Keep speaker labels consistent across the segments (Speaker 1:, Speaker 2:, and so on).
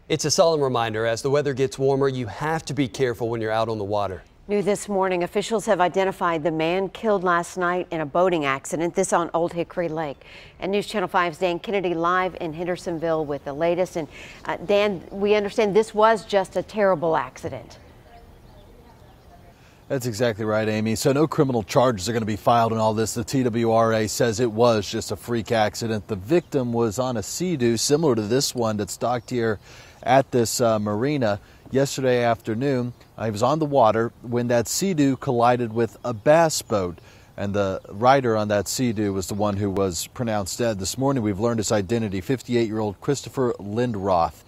Speaker 1: It's a solemn reminder as the weather gets warmer, you have to be careful when you're out on the water.
Speaker 2: New this morning, officials have identified the man killed last night in a boating accident. This on Old Hickory Lake. And News Channel 5's Dan Kennedy live in Hendersonville with the latest. And Dan, we understand this was just a terrible accident.
Speaker 3: That's exactly right, Amy. So no criminal charges are going to be filed in all this. The TWRA says it was just a freak accident. The victim was on a Sea-Doo similar to this one that's docked here at this marina yesterday afternoon. He was on the water when that Sea-Doo collided with a bass boat. And the rider on that Sea-Doo was the one who was pronounced dead. This morning we've learned his identity, 58-year-old Christopher Lindroth.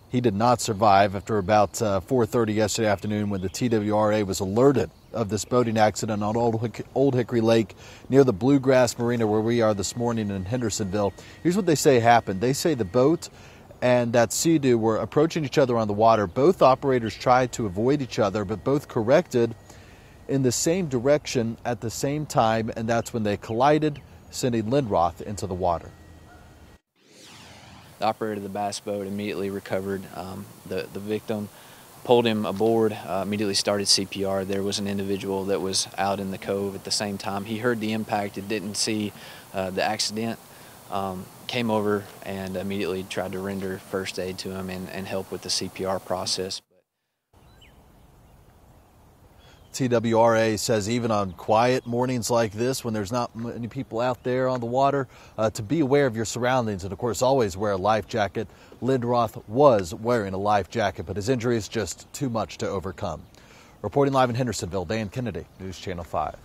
Speaker 3: He did not survive after about 4:30 yesterday afternoon when the TWRA was alerted of this boating accident on Old Hickory Lake near the Bluegrass Marina where we are this morning in Hendersonville. Here's what they say happened. They say the boat and that Sea-Doo were approaching each other on the water. Both operators tried to avoid each other, but both corrected in the same direction at the same time, and that's when they collided, sending Lindroth into the water.
Speaker 4: The operator of the bass boat immediately recovered the victim, pulled him aboard, immediately started CPR. There was an individual that was out in the cove at the same time. He heard the impact and didn't see the accident. Came over and immediately tried to render first aid to him and help with the CPR process.
Speaker 3: TWRA says even on quiet mornings like this, when there's not many people out there on the water, to be aware of your surroundings and, of course, always wear a life jacket. Lindroth was wearing a life jacket, but his injury is just too much to overcome. Reporting live in Hendersonville, Dan Kennedy, News Channel 5.